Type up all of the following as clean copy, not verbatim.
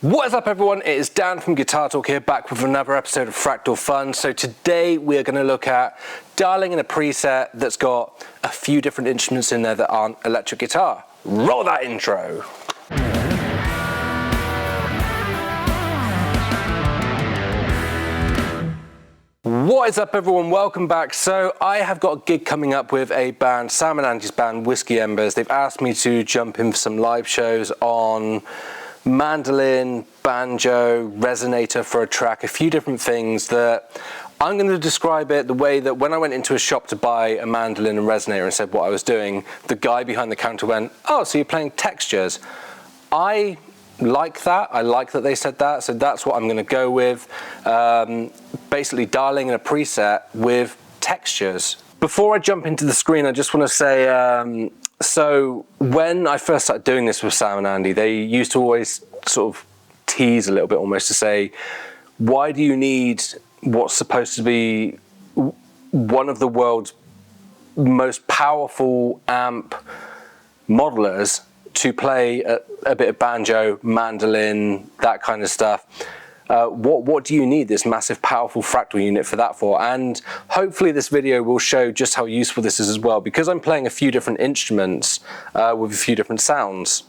What is up everyone, it is Dan from Guitar Talk here, back with another episode of Fractal Fun. So today we are going to look at dialing in a preset that's got a few different instruments in there that aren't electric guitar. Roll that intro! What is up everyone, welcome back. So I have got a gig coming up with a band, Sam and Andy's band, Whiskey Embers. They've asked me to jump in for some live shows on mandolin, banjo, resonator for a track, a few different things that I'm going to describe it the way that when I went into a shop to buy a mandolin and resonator and said what I was doing, the guy behind the counter went, "Oh, so you're playing textures." I like that. I like that they said that, so that's what I'm going to go with. Basically dialing in a preset with textures. Before I jump into the screen, I just want to say, so when I first started doing this with Sam and Andy, they used to always sort of tease a little bit almost to say, why do you need what's supposed to be one of the world's most powerful amp modelers to play a bit of banjo, mandolin, that kind of stuff? What do you need this massive powerful Fractal unit for that for? And hopefully this video will show just how useful this is as well, because I'm playing a few different instruments with a few different sounds.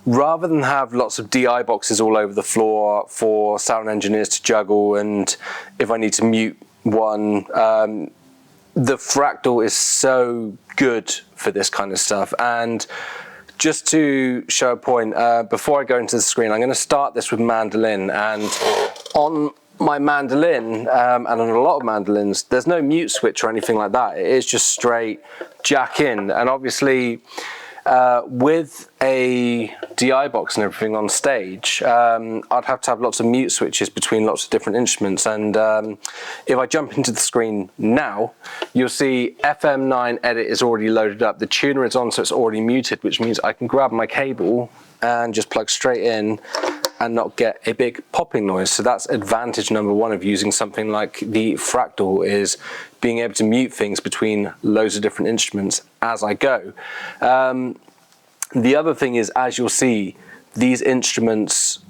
Rather than have lots of DI boxes all over the floor for sound engineers to juggle, and if I need to mute one, the Fractal is so good for this kind of stuff. And just to show a point, before I go into the screen, I'm going to start this with mandolin. And on my mandolin, and on a lot of mandolins, there's no mute switch or anything like that. It is just straight jack in. And obviously, with a DI box and everything on stage, I'd have to have lots of mute switches between lots of different instruments. And if I jump into the screen now, you'll see FM9 edit is already loaded up. The tuner is on, so it's already muted, which means I can grab my cable and just plug straight in and not get a big popping noise. So that's advantage number one of using something like the Fractal, is being able to mute things between loads of different instruments as I go. The other thing is, as you'll see, these instruments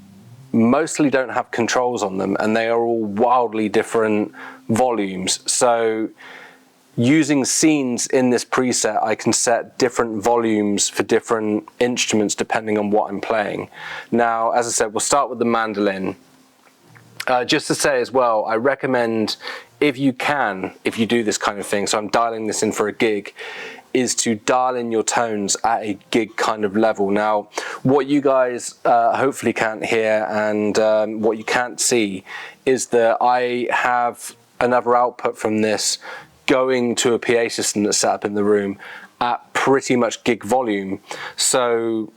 mostly don't have controls on them, and they are all wildly different volumes. So using scenes in this preset, I can set different volumes for different instruments depending on what I'm playing. Now, as I said, we'll start with the mandolin. Just to say as well, I recommend, if you do this kind of thing, so I'm dialing this in for a gig, is to dial in your tones at a gig kind of level. Now, what you guys hopefully can't hear and what you can't see is that I have another output from this going to a PA system that's set up in the room at pretty much gig volume. So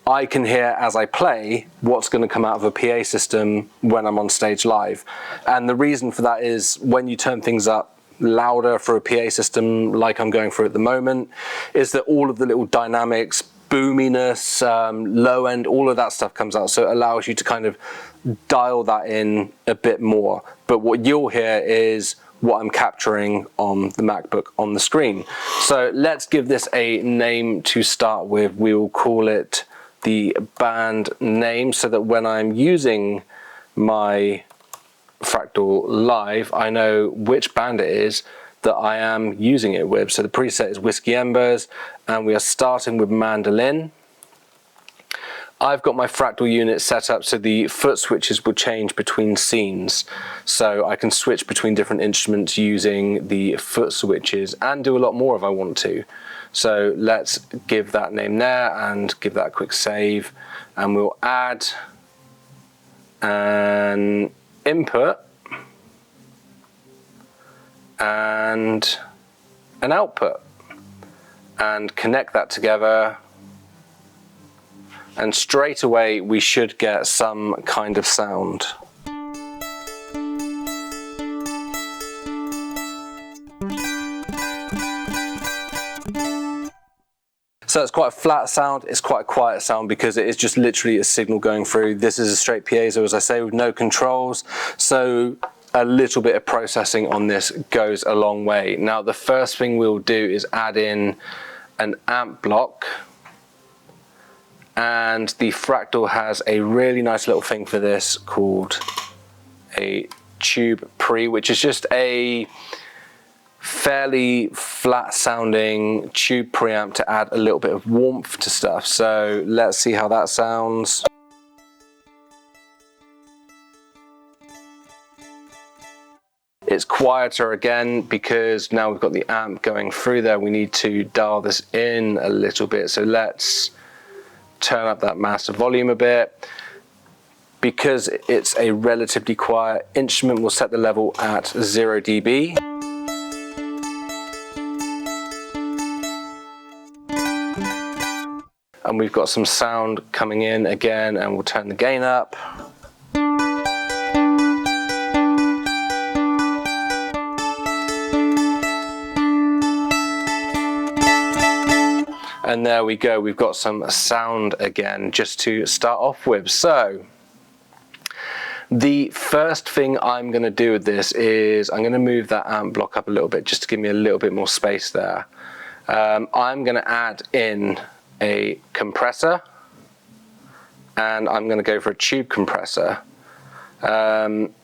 I can hear as I play what's going to come out of a PA system when I'm on stage live. And the reason for that is, when you turn things up louder for a PA system like I'm going through at the moment, is that all of the little dynamics, boominess, low end, all of that stuff comes out. So it allows you to kind of dial that in a bit more. But what you'll hear is what I'm capturing on the MacBook on the screen. So let's give this a name to start with. We will call it the band name, so that when I'm using my Fractal live, I know which band it is that I am using it with. So the preset is Whiskey Embers, and we are starting with mandolin. I've got my Fractal unit set up so the foot switches will change between scenes, so I can switch between different instruments using the foot switches and do a lot more if I want to. So let's give that name there and give that a quick save, and we'll add an input and an output and connect that together, and straight away we should get some kind of sound. So it's quite a flat sound, it's quite a quiet sound, because it is just literally a signal going through. This is a straight piezo, as I say, with no controls. So a little bit of processing on this goes a long way. Now, the first thing we'll do is add in an amp block and the Fractal has a really nice little thing for this called a tube pre, which is just a fairly flat sounding tube preamp to add a little bit of warmth to stuff. So let's see how that sounds. It's quieter again because now we've got the amp going through there. We need to dial this in a little bit. So let's turn up that master volume a bit. Because it's a relatively quiet instrument, we'll set the level at 0 dB. And we've got some sound coming in again, and we'll turn the gain up. And there we go, we've got some sound again just to start off with. So the first thing I'm going to do with this is I'm going to move that amp block up a little bit just to give me a little bit more space there. I'm going to add in a compressor, and I'm going to go for a tube compressor. I'm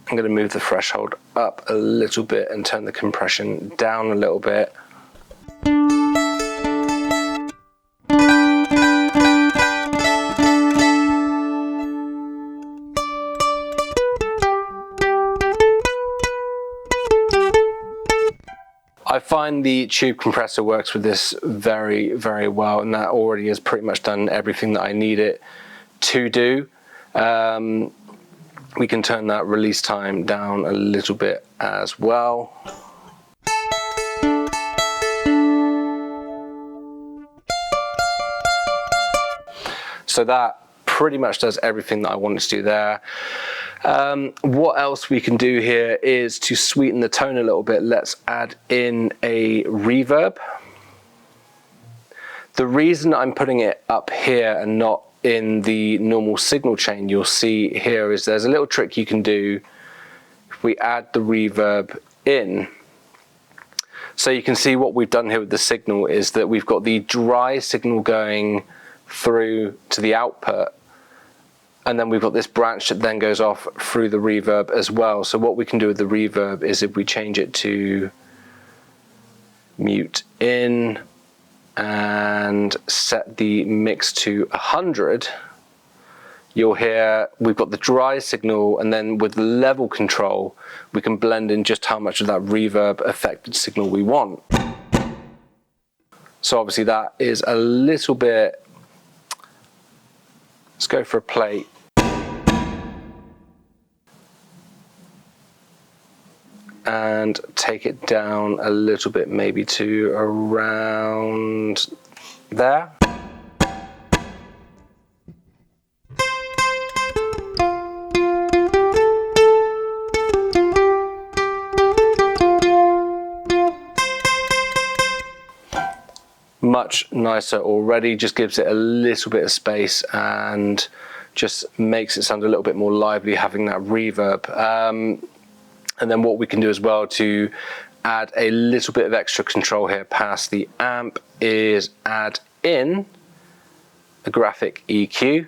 going to move the threshold up a little bit and turn the compression down a little bit. I find the tube compressor works with this very, very well, and that already has pretty much done everything that I need it to do. We can turn that release time down a little bit as well. So that pretty much does everything that I wanted to do there. What else we can do here is to sweeten the tone a little bit. Let's add in a reverb. The reason I'm putting it up here and not in the normal signal chain you'll see here is there's a little trick you can do if we add the reverb in. So you can see what we've done here with the signal is that we've got the dry signal going through to the output, and then we've got this branch that then goes off through the reverb as well. So what we can do with the reverb is if we change it to mute in and set the mix to 100, you'll hear we've got the dry signal, and then with level control we can blend in just how much of that reverb affected signal we want. So obviously that is a little bit. Let's go for a plate. And take it down a little bit, maybe to around there. Much nicer already, just gives it a little bit of space and just makes it sound a little bit more lively having that reverb. And then what we can do as well to add a little bit of extra control here past the amp is add in a graphic EQ.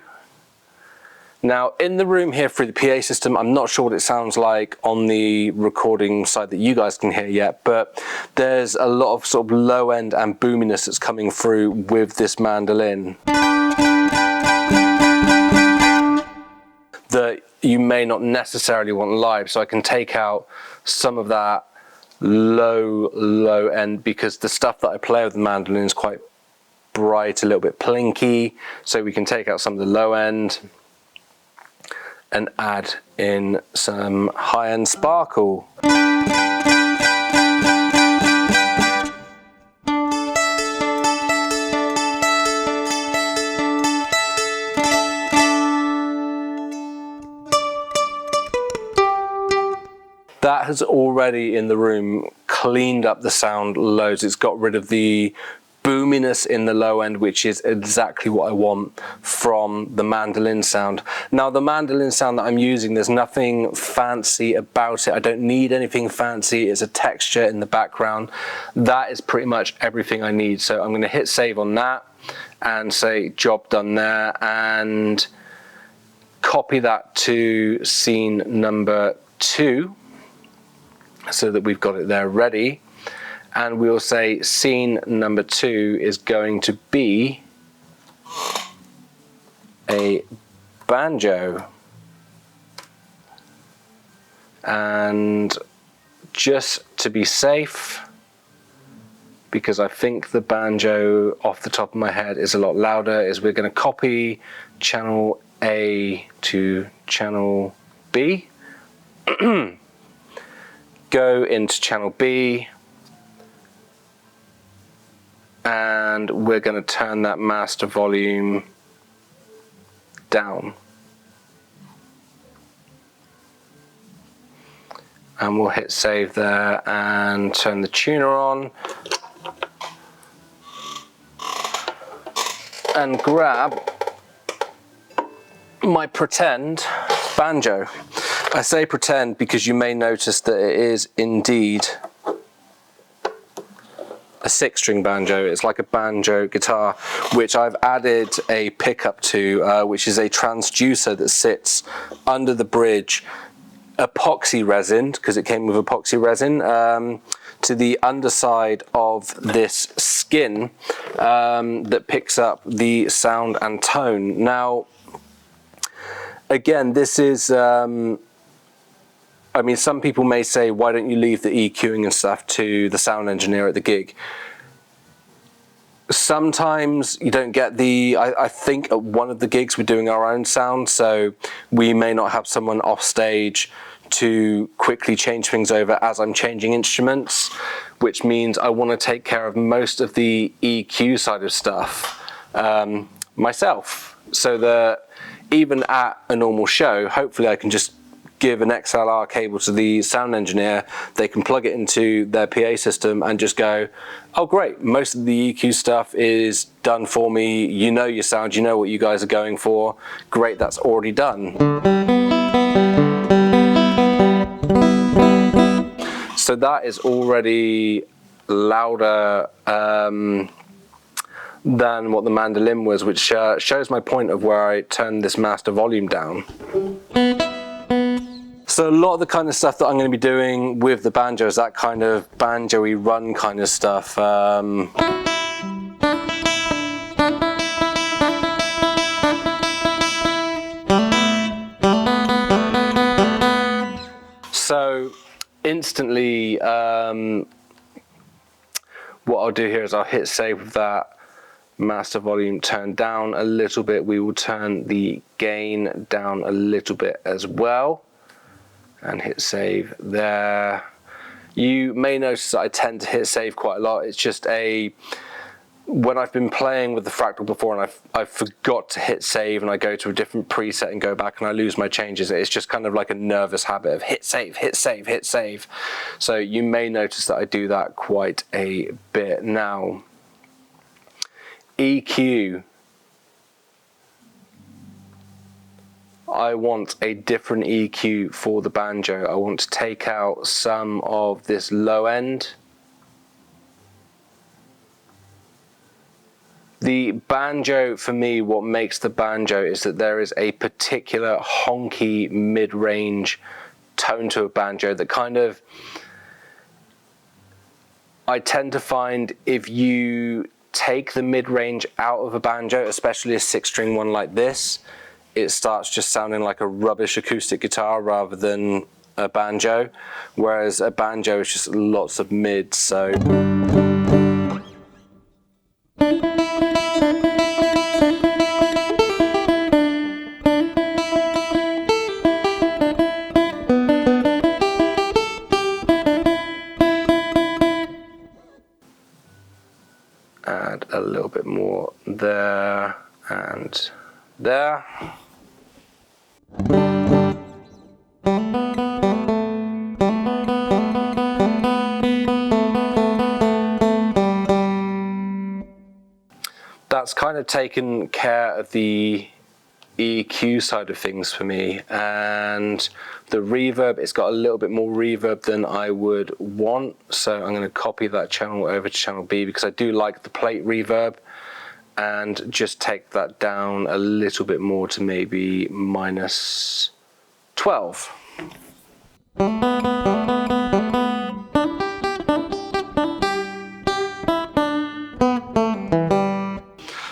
Now in the room here through the PA system, I'm not sure what it sounds like on the recording side that you guys can hear yet, but there's a lot of sort of low end and boominess that's coming through with this mandolin that you may not necessarily want live. So I can take out some of that low end because the stuff that I play with the mandolin is quite bright, a little bit plinky. So we can take out some of the low end and add in some high-end sparkle. That has already in the room cleaned up the sound loads. It's got rid of the boominess in the low end, which is exactly what I want from the mandolin sound. Now the mandolin sound that I'm using, there's nothing fancy about it. I don't need anything fancy. It's a texture in the background. That is pretty much everything I need. So I'm going to hit save on that, and say job done there, and copy that to scene number 2 so that we've got it there ready. And we'll say scene number 2 is going to be a banjo. And just to be safe, because I think the banjo off the top of my head is a lot louder, is we're going to copy channel A to channel B, go into channel B, and we're going to turn that master volume down. And we'll hit save there and turn the tuner on. And grab my pretend banjo. I say pretend because you may notice that it is indeed a 6-string banjo. It's like a banjo guitar, which I've added a pickup to, which is a transducer that sits under the bridge, epoxy resin, because it came with epoxy resin, to the underside of this skin that picks up the sound and tone. Now, again, this is, I mean, some people may say, why don't you leave the EQing and stuff to the sound engineer at the gig? Sometimes you don't get the, I think at one of the gigs we're doing our own sound, so we may not have someone off stage to quickly change things over as I'm changing instruments, which means I want to take care of most of the EQ side of stuff myself, so that even at a normal show, hopefully I can just give an XLR cable to the sound engineer, they can plug it into their PA system and just go, oh great, most of the EQ stuff is done for me, you know your sound, you know what you guys are going for, great, that's already done. So that is already louder than what the mandolin was, which shows my point of where I turned this master volume down. So a lot of the kind of stuff that I'm going to be doing with the banjo is that kind of banjo-y run kind of stuff. So instantly, what I'll do here is I'll hit save with that master volume turned down a little bit. We will turn the gain down a little bit as well and hit save there. You may notice that I tend to hit save quite a lot. It's just when I've been playing with the Fractal before and I've forgot to hit save and I go to a different preset and go back and I lose my changes, it's just kind of like a nervous habit of hit save, hit save, hit save. So you may notice that I do that quite a bit. Now, EQ. I want a different EQ for the banjo. I want to take out some of this low end. The banjo, for me, what makes the banjo is that there is a particular honky mid-range tone to a banjo that kind of, I tend to find if you take the mid-range out of a banjo, especially a 6-string one like this, it starts just sounding like a rubbish acoustic guitar rather than a banjo, whereas a banjo is just lots of mids, so. Add a little bit more there and there. That's kind of taken care of the EQ side of things for me, and the reverb, it's got a little bit more reverb than I would want, so I'm going to copy that channel over to channel B because I do like the plate reverb, and just take that down a little bit more to maybe minus 12.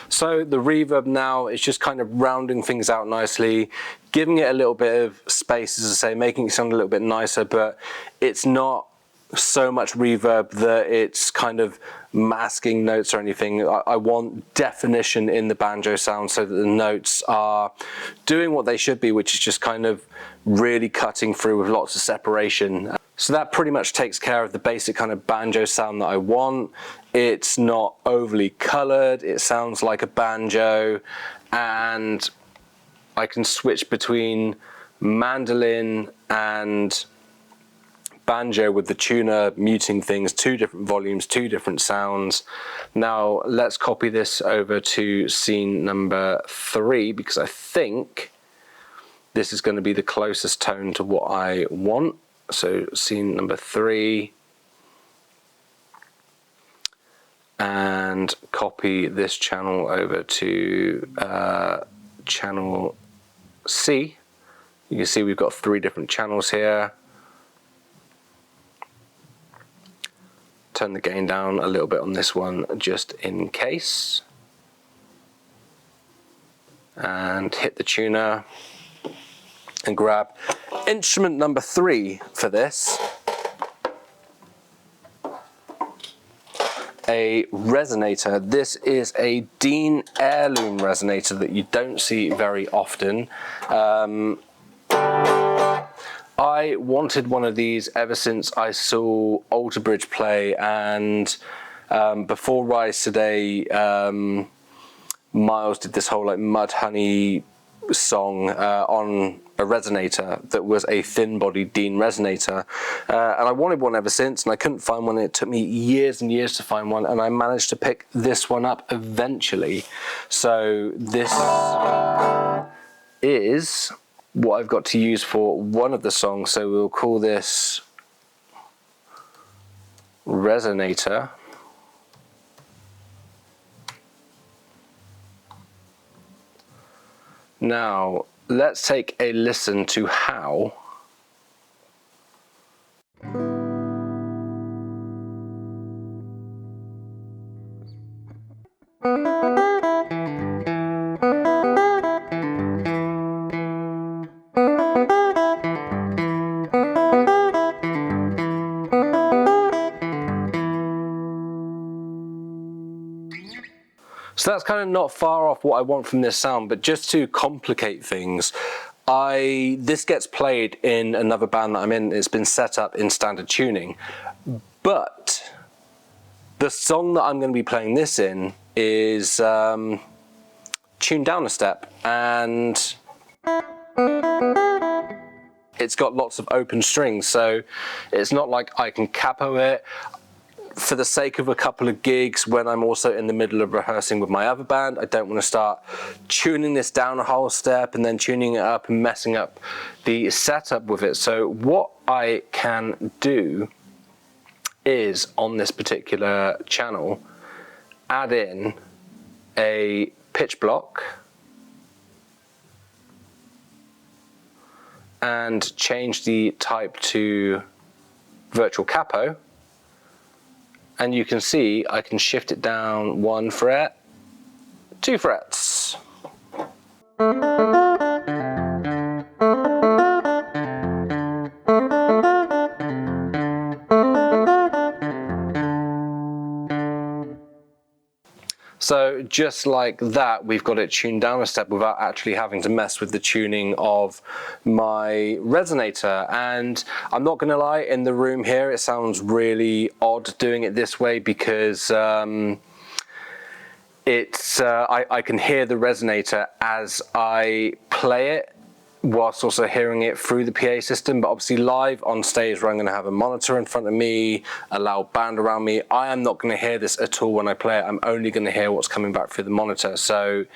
So the reverb now is just kind of rounding things out nicely, giving it a little bit of space, as I say, making it sound a little bit nicer, but it's not so much reverb that it's kind of masking notes or anything. I want definition in the banjo sound so that the notes are doing what they should be, which is just kind of really cutting through with lots of separation. So that pretty much takes care of the basic kind of banjo sound that I want. It's not overly colored, it sounds like a banjo, and I can switch between mandolin and banjo with the tuner muting things, 2 different volumes, 2 different sounds. Now let's copy this over to scene number 3, because I think this is going to be the closest tone to what I want. So scene number 3, and copy this channel over to channel C. You can see we've got 3 different channels here. Turn the gain down a little bit on this one just in case, and hit the tuner and grab instrument number 3 for this, a resonator. This is a Dean heirloom resonator that you don't see very often. I wanted one of these ever since I saw Alter Bridge play, and before Rise Today, Miles did this whole like Mudhoney song on a resonator that was a thin-bodied Dean resonator, and I wanted one ever since, and I couldn't find one. It took me years and years to find one, and I managed to pick this one up eventually. So this is what I've got to use for one of the songs, so we'll call this Resonator. Now let's take a listen to how So that's kind of not far off what I want from this sound, but just to complicate things, this gets played in another band that I'm in. It's been set up in standard tuning, but the song that I'm going to be playing this in is tuned down a step, and it's got lots of open strings, so it's not like I can capo it. For the sake of a couple of gigs when I'm also in the middle of rehearsing with my other band, I don't want to start tuning this down a whole step and then tuning it up and messing up the setup with it. So what I can do is, on this particular channel, add in a pitch block and change the type to virtual capo. And you can see I can shift it down 1 fret, 2 frets. So just like that, we've got it tuned down a step without actually having to mess with the tuning of my resonator. And I'm not gonna lie, in the room here, it sounds really odd doing it this way, because I can hear the resonator as I play it, whilst also hearing it through the PA system. But obviously live on stage, where I'm going to have a monitor in front of me, a loud band around me, I am not going to hear this at all when I play it. I'm only going to hear what's coming back through the monitor, so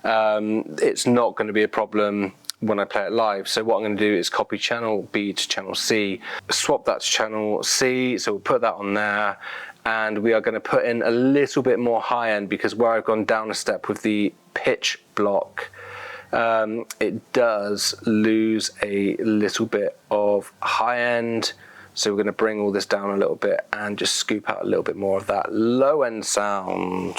it's not going to be a problem when I play it live. So what I'm going to do is copy channel B to channel C, swap that to channel C, so we'll put that on there, and we are going to put in a little bit more high end, because where I've gone down a step with the pitch block, it does lose a little bit of high end. So we're going to bring all this down a little bit and just scoop out a little bit more of that low end sound.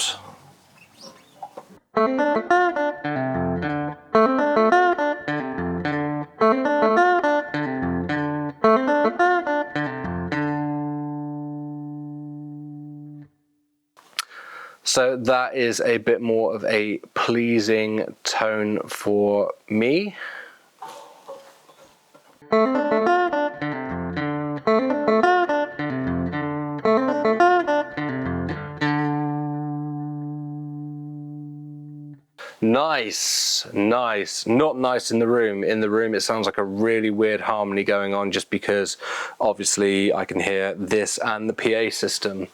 So that is a bit more of a pleasing tone for me. Nice, nice. Not nice in the room. In the room it sounds like a really weird harmony going on, just because obviously I can hear this and the PA system.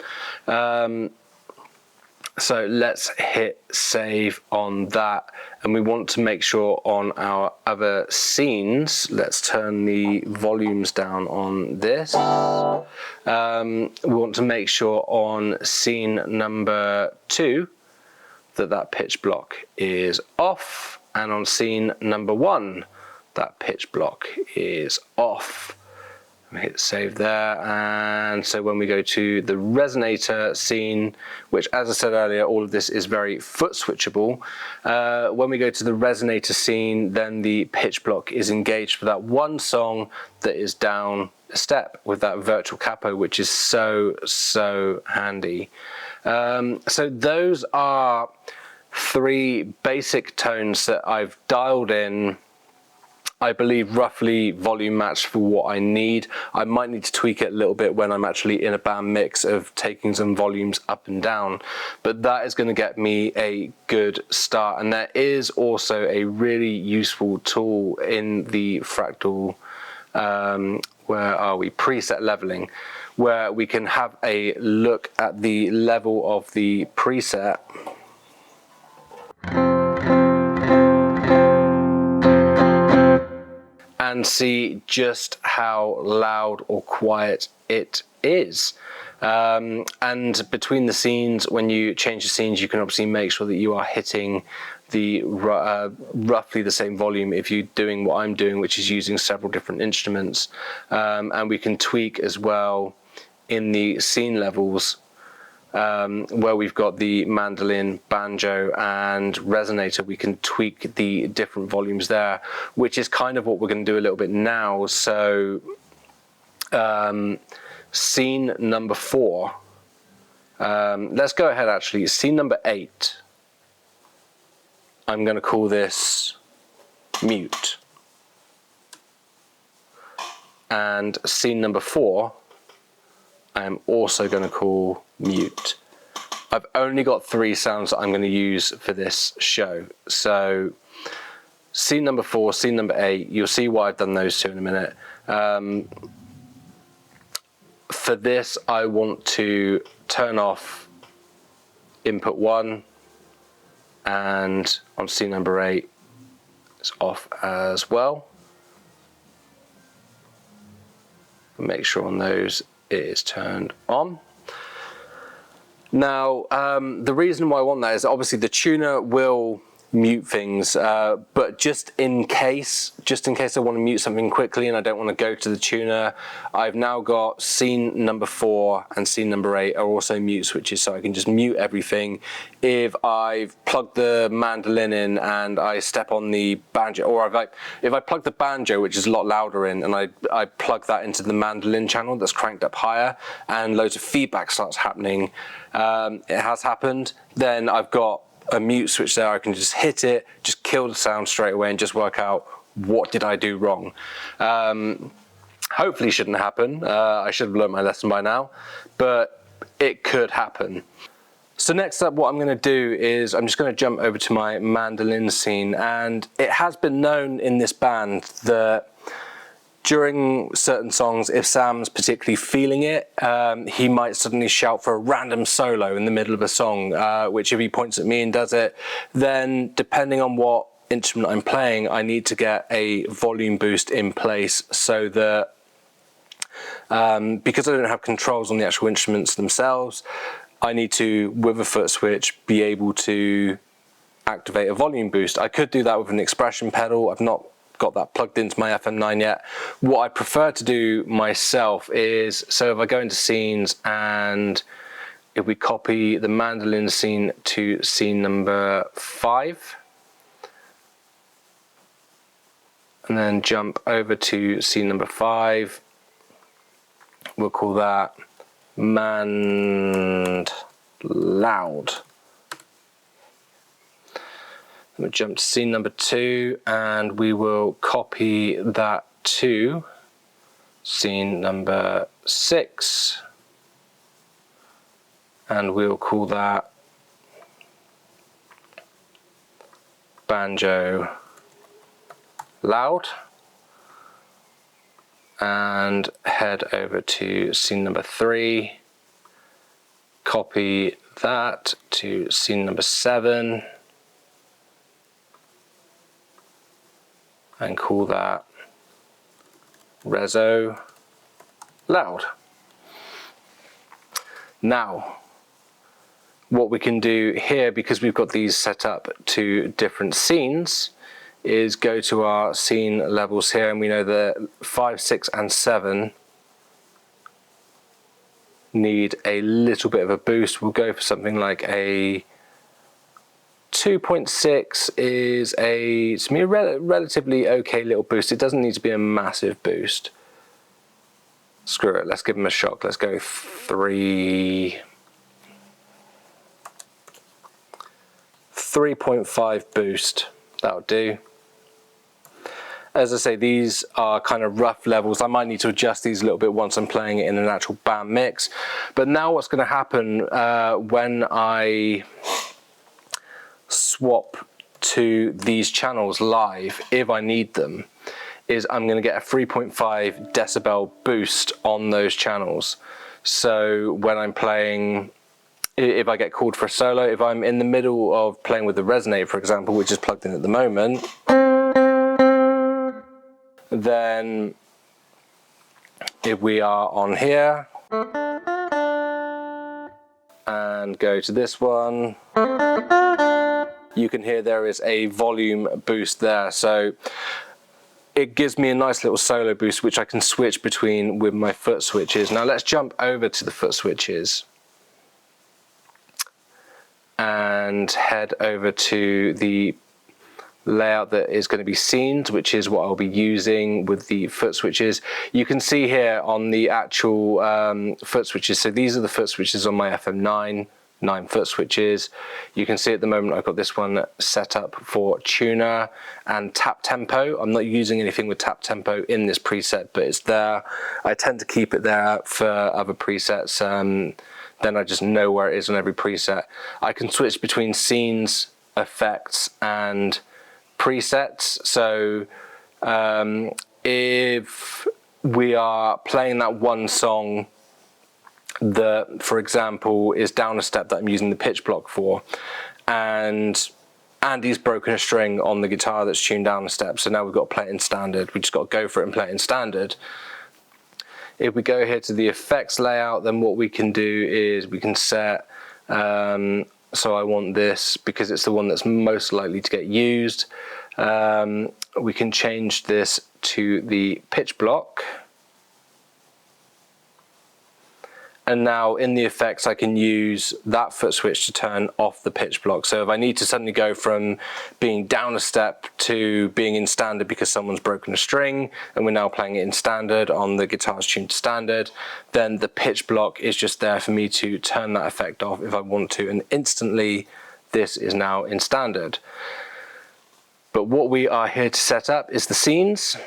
So let's hit save on that, and we want to make sure on our other scenes, let's turn the volumes down on this. We want to make sure on scene number 2 that pitch block is off, and on scene number 1 that pitch block is off. Hit save there, and so when we go to the resonator scene, which, as I said earlier, all of this is very foot switchable, when we go to the resonator scene, then the pitch block is engaged for that one song that is down a step with that virtual capo, which is so handy. So those are 3 basic tones that I've dialed in, I believe roughly volume matched for what I need. I might need to tweak it a little bit when I'm actually in a band mix of taking some volumes up and down, but that is going to get me a good start. And there is also a really useful tool in the Fractal, where are we, preset leveling, where we can have a look at the level of the preset. And see just how loud or quiet it is. And between the scenes, when you change the scenes, you can obviously make sure that you are hitting the roughly the same volume if you're doing what I'm doing, which is using several different instruments. And we can tweak as well in the scene levels, where we've got the mandolin, banjo and resonator. We can tweak the different volumes there, which is kind of what we're going to do a little bit now. So scene number 4, let's go ahead actually, scene number 8, I'm going to call this mute, and scene number 4 I am also going to call mute. I've only got 3 sounds that I'm going to use for this show. So scene number 4, scene number 8, you'll see why I've done those 2 in a minute. For this, I want to turn off input 1, and on scene number 8, it's off as well. Make sure on those it is turned on. Now, the reason why I want that is obviously the tuner will mute things, but just in case I want to mute something quickly and I don't want to go to the tuner, I've now got scene number 4 and scene number 8 are also mute switches, so I can just mute everything. If I've plugged the mandolin in and I step on the banjo, or if I plug the banjo, which is a lot louder in, and I plug that into the mandolin channel that's cranked up higher and loads of feedback starts happening, it has happened, then I've got a mute switch there. I can just hit it, just kill the sound straight away and just work out what did I do wrong. Hopefully shouldn't happen. I should have learned my lesson by now, but it could happen. So next up, what I'm going to do is I'm just going to jump over to my mandolin scene, and it has been known in this band that during certain songs, if Sam's particularly feeling it, he might suddenly shout for a random solo in the middle of a song, which if he points at me and does it, then depending on what instrument I'm playing, I need to get a volume boost in place so that because I don't have controls on the actual instruments themselves, I need to, with a foot switch, be able to activate a volume boost. I could do that with an expression pedal. I've not got that plugged into my FM9 yet. What I prefer to do myself is, so if I go into scenes and if we copy the mandolin scene to scene number 5, and then jump over to scene number 5, we'll call that mand loud. We'll jump to scene number 2 and we will copy that to scene number 6 and we'll call that banjo loud, and head over to scene number 3, copy that to scene number 7 and call that reso loud. Now what we can do here, because we've got these set up to different scenes, is go to our scene levels here, and we know that 5, 6 and 7 need a little bit of a boost. We'll go for something like a 2.6 is to me a relatively okay little boost. It doesn't need to be a massive boost. Screw it, let's give them a shock. Let's go 3.5 boost. That'll do. As I say, these are kind of rough levels. I might need to adjust these a little bit once I'm playing it in an actual band mix. But now what's going to happen when I swap to these channels live, if I need them, is I'm going to get a 3.5 decibel boost on those channels. So when I'm playing, if I get called for a solo, if I'm in the middle of playing with the resonator, for example, which is plugged in at the moment, then if we are on here and go to this one, you can hear there is a volume boost there. So it gives me a nice little solo boost which I can switch between with my foot switches. Now let's jump over to the foot switches and head over to the layout that is going to be scenes, which is what I'll be using with the foot switches. You can see here on the actual foot switches, so these are the foot switches on my FM9, 9 foot switches. You can see at the moment I've got this one set up for tuner and tap tempo. I'm not using anything with tap tempo in this preset, but it's there. I tend to keep it there for other presets, then I just know where it is on every preset. I can switch between scenes, effects and presets. So if we are playing that one song that, for example, is down a step that I'm using the pitch block for, and Andy's broken a string on the guitar that's tuned down a step, so now we've got to play it in standard. We just got to go for it and play it in standard. If we go here to the effects layout, then what we can do is we can set, so I want this because it's the one that's most likely to get used. We can change this to the pitch block. And now in the effects I can use that foot switch to turn off the pitch block. So if I need to suddenly go from being down a step to being in standard because someone's broken a string and we're now playing it in standard on the guitar's tuned to standard, then the pitch block is just there for me to turn that effect off if I want to, and instantly this is now in standard. But what we are here to set up is the scenes.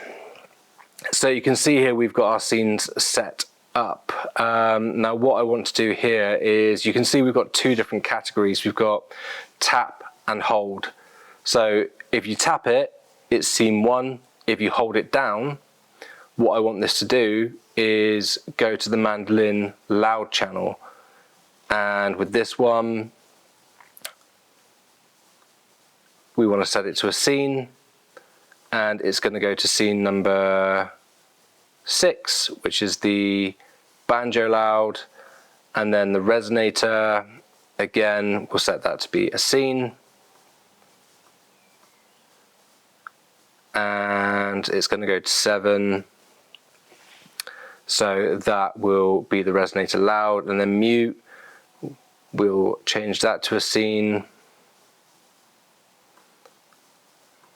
So you can see here we've got our scenes set up. Now what I want to do here is, you can see we've got two different categories. We've got tap and hold. So if you tap it, it's scene 1. If you hold it down, what I want this to do is go to the mandolin loud channel. And with this one, we want to set it to a scene, and it's going to go to scene number 6, which is the banjo loud, and then the resonator, again, we'll set that to be a scene, and it's going to go to 7, so that will be the resonator loud, and then mute, we'll change that to a scene,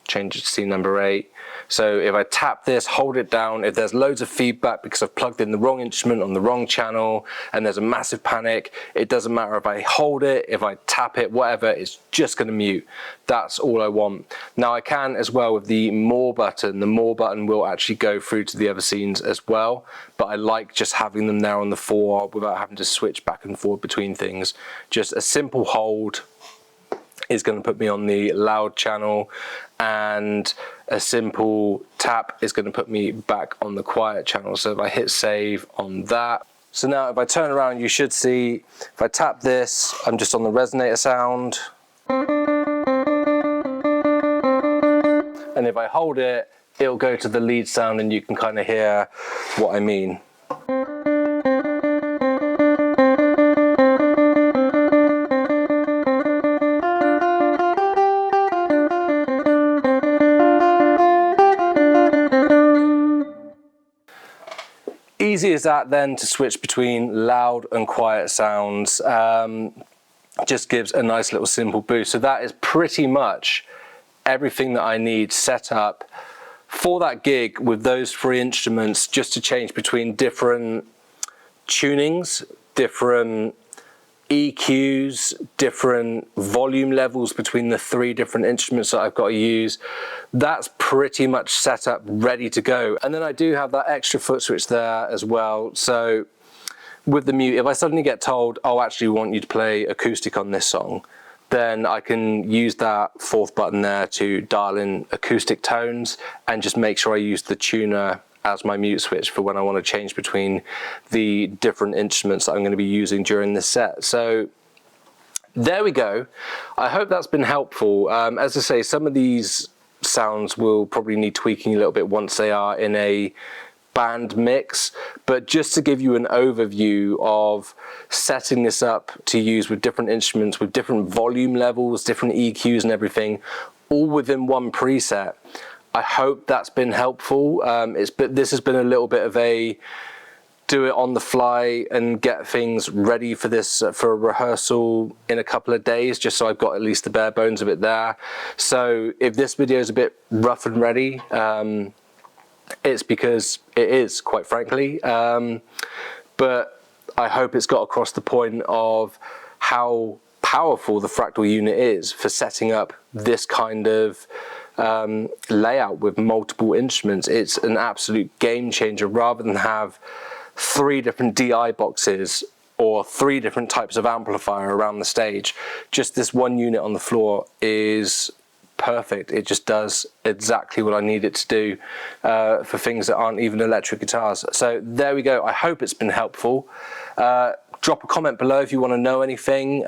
change it to scene number 8. So if I tap this, hold it down, if there's loads of feedback because I've plugged in the wrong instrument on the wrong channel and there's a massive panic, it doesn't matter if I hold it, if I tap it, whatever, it's just going to mute. That's all I want. Now I can as well with the more button. The more button will actually go through to the other scenes as well, but I like just having them there on the 4 without having to switch back and forth between things. Just a simple hold is going to put me on the loud channel, and a simple tap is going to put me back on the quiet channel. So if I hit save on that, so now if I turn around, you should see, if I tap this, I'm just on the resonator sound, and if I hold it, it'll go to the lead sound, and you can kind of hear what I mean. Easy as that then to switch between loud and quiet sounds. Just gives a nice little simple boost. So that is pretty much everything that I need set up for that gig with those 3 instruments, just to change between different tunings, different EQs, different volume levels between the 3 different instruments that I've got to use. That's pretty much set up, ready to go. And then I do have that extra foot switch there as well. So with the mute, if I suddenly get told, oh, actually we want you to play acoustic on this song, then I can use that 4th button there to dial in acoustic tones and just make sure I use the tuner as my mute switch for when I want to change between the different instruments that I'm going to be using during this set. So there we go. I hope that's been helpful. As I say, some of these sounds will probably need tweaking a little bit once they are in a band mix, but just to give you an overview of setting this up to use with different instruments, with different volume levels, different EQs and everything, all within one preset. I hope that's been helpful. This has been a little bit of a do it on the fly and get things ready for this, for a rehearsal in a couple of days, just so I've got at least the bare bones of it there. So if this video is a bit rough and ready, it's because it is, quite frankly. But I hope it's got across the point of how powerful the Fractal unit is for setting up this kind of layout with multiple instruments. It's an absolute game changer. Rather than have 3 different DI boxes or 3 different types of amplifier around the stage, just this one unit on the floor is perfect. It just does exactly what I need it to do for things that aren't even electric guitars. So there we go. I hope it's been helpful. Drop a comment below if you want to know anything,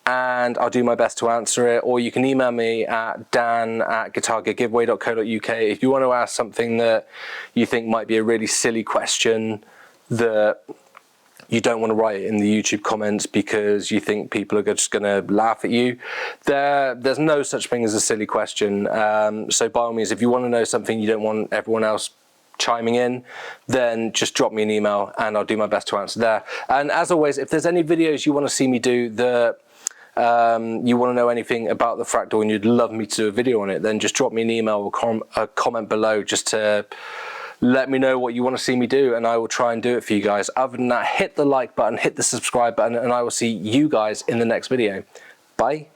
and I'll do my best to answer it, or you can email me at dan@guitargeargiveaway.co.uk if you want to ask something that you think might be a really silly question that you don't want to write it in the YouTube comments because you think people are just going to laugh at you. There's no such thing as a silly question. So by all means, if you want to know something you don't want everyone else chiming in, then just drop me an email and I'll do my best to answer there. And as always, if there's any videos you want to see me do that you want to know anything about the Fractal and you'd love me to do a video on it, then just drop me an email or a comment below just to let me know what you want to see me do, and I will try and do it for you guys. Other than that, hit the like button, hit the subscribe button, and I will see you guys in the next video. Bye.